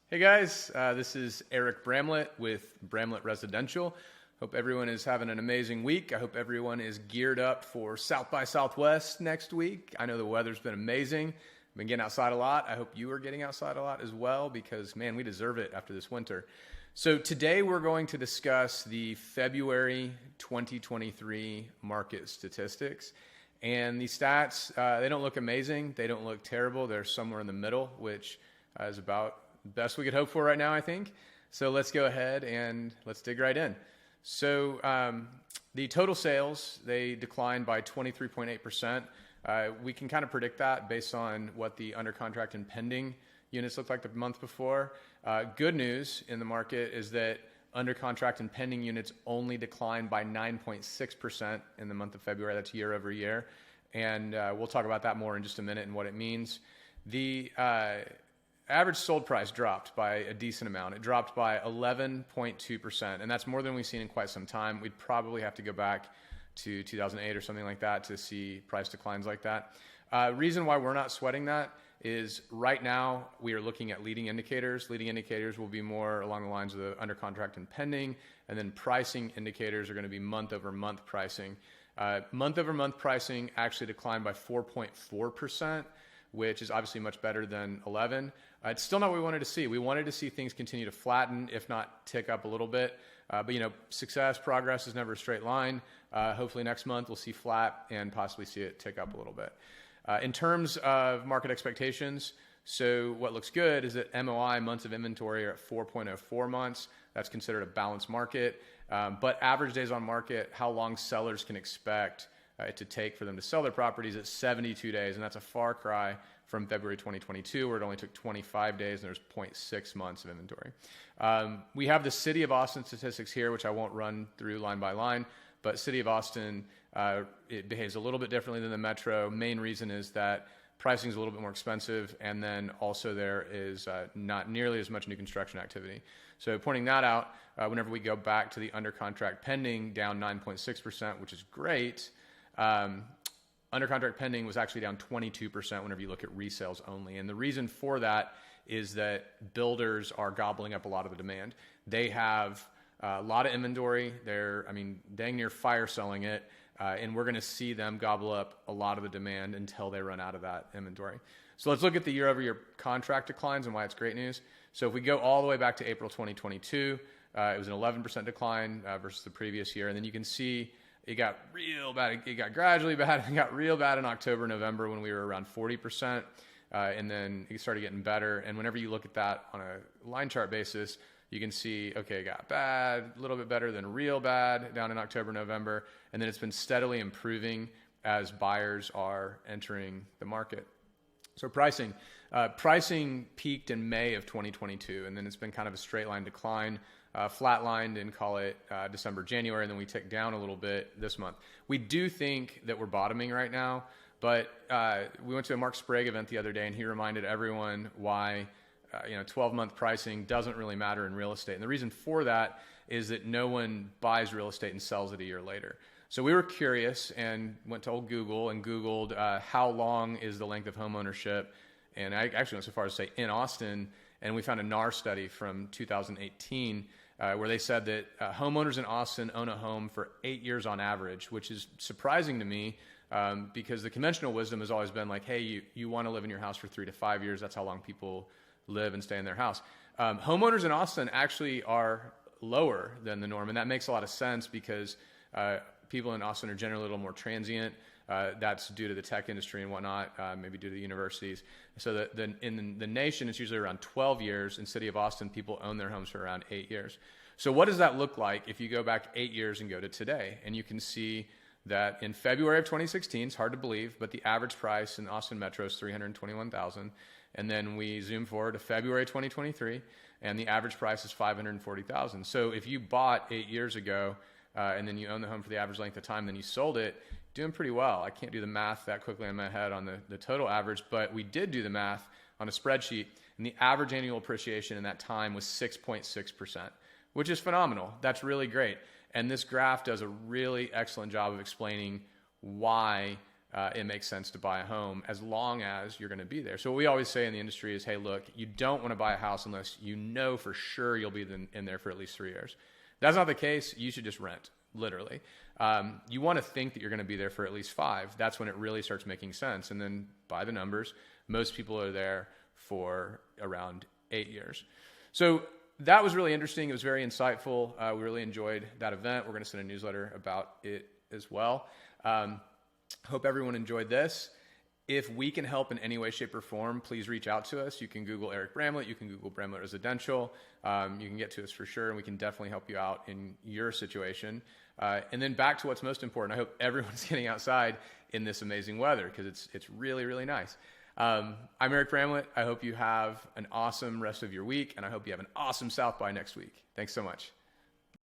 Hey guys, this is Eric Bramlett with Bramlett Residential. Hope everyone is having an amazing week. I hope everyone is geared up for South by Southwest next week. I know the weather's been amazing. I've been getting outside a lot. I hope you are getting outside a lot as well because, man, we deserve it after this winter. So today we're going to discuss the February 2023 market statistics. And these stats, they don't look amazing. They don't look terrible. They're somewhere in the middle, which is about the best we could hope for right now, I think. So let's go ahead and let's dig right in. So the total sales, they declined by 23.8%. We can kind of predict that based on what the under contract and pending units looked like the month before. Good news in the market is that under contract and pending units only declined by 9.6% in the month of February. That's year over year. And we'll talk about that more in just a minute and what it means. The average sold price dropped by a decent amount. It dropped by 11.2%, and that's more than we've seen in quite some time. We'd probably have to go back to 2008 or something like that to see price declines like that. Reason why we're not sweating that is right now we are looking at leading indicators. Leading indicators will be more along the lines of the under contract and pending, and then pricing indicators are going to be month over month pricing. Month over month pricing actually declined by 4.4%. Which is obviously much better than 11. It's still not what we wanted to see. We wanted to see things continue to flatten, if not tick up a little bit. But success, progress is never a straight line. Hopefully next month we'll see flat and possibly see it tick up a little bit. In terms of market expectations, so what looks good is that MOI, months of inventory, are at 4.04 months. That's considered a balanced market. But average days on market, how long sellers can expect it to take for them to sell their properties at 72 days, and that's a far cry from February 2022, where it only took 25 days and there's 0.6 months of inventory. We have the City of Austin statistics here, which I won't run through line by line, but City of Austin, it behaves a little bit differently than the Metro. Main reason is that pricing is a little bit more expensive, and then also there is not nearly as much new construction activity. So pointing that out, whenever we go back to the under contract pending, down 9.6%, which is great. Under contract pending was actually down 22% whenever you look at resales only. And the reason for that is that builders are gobbling up a lot of the demand. They have a lot of inventory. They're, dang near fire selling it. And we're going to see them gobble up a lot of the demand until they run out of that inventory. So let's look at the year over year contract declines and why it's great news. So if we go all the way back to April 2022, it was an 11% decline versus the previous year. And then you can see it got real bad. It got gradually bad. It got real bad in October, November when we were around 40%. And then it started getting better. And whenever you look at that on a line chart basis, you can see, okay, it got bad, a little bit better than real bad down in October, November. And then it's been steadily improving as buyers are entering the market. So pricing. Pricing peaked in May of 2022, and then it's been kind of a straight line decline. Flatlined in, call it December, January, and then we ticked down a little bit this month. We do think that we're bottoming right now, but we went to a Mark Sprague event the other day, and he reminded everyone why 12-month pricing doesn't really matter in real estate. And the reason for that is that no one buys real estate and sells it a year later. So we were curious and went to old Google and Googled how long is the length of home ownership, and I actually went so far as to say in Austin, and we found a NAR study from 2018 where they said that homeowners in Austin own a home for 8 years on average, which is surprising to me because the conventional wisdom has always been like, hey, you want to live in your house for 3 to 5 years. That's how long people live and stay in their house. Homeowners in Austin actually are lower than the norm, and that makes a lot of sense because people in Austin are generally a little more transient. That's due to the tech industry and whatnot, maybe due to the universities. So in the nation, it's usually around 12 years. In the city of Austin, people own their homes for around 8 years. So what does that look like if you go back 8 years and go to today? And you can see that in February of 2016, it's hard to believe, but the average price in Austin Metro is $321,000. And then we zoom forward to February 2023, and the average price is $540,000. So if you bought 8 years ago, and then you own the home for the average length of time, then you sold it, doing pretty well. I can't do the math that quickly in my head on the total average, but we did do the math on a spreadsheet, and the average annual appreciation in that time was 6.6%, which is phenomenal. That's really great. And this graph does a really excellent job of explaining why it makes sense to buy a home as long as you're going to be there. So what we always say in the industry is, hey, look, you don't want to buy a house unless you know for sure you'll be in there for at least 3 years. If that's not the case, you should just rent, literally. You want to think that you're going to be there for at least 5. That's when it really starts making sense. And then by the numbers, most people are there for around 8 years. So that was really interesting. It was very insightful. We really enjoyed that event. We're going to send a newsletter about it as well. Hope everyone enjoyed this. If we can help in any way, shape, or form, please reach out to us. You can Google Eric Bramlett. You can Google Bramlett Residential. You can get to us for sure, and we can definitely help you out in your situation. And then back to what's most important. I hope everyone's getting outside in this amazing weather because it's really, really nice. I'm Eric Bramlett. I hope you have an awesome rest of your week, and I hope you have an awesome South by next week. Thanks so much.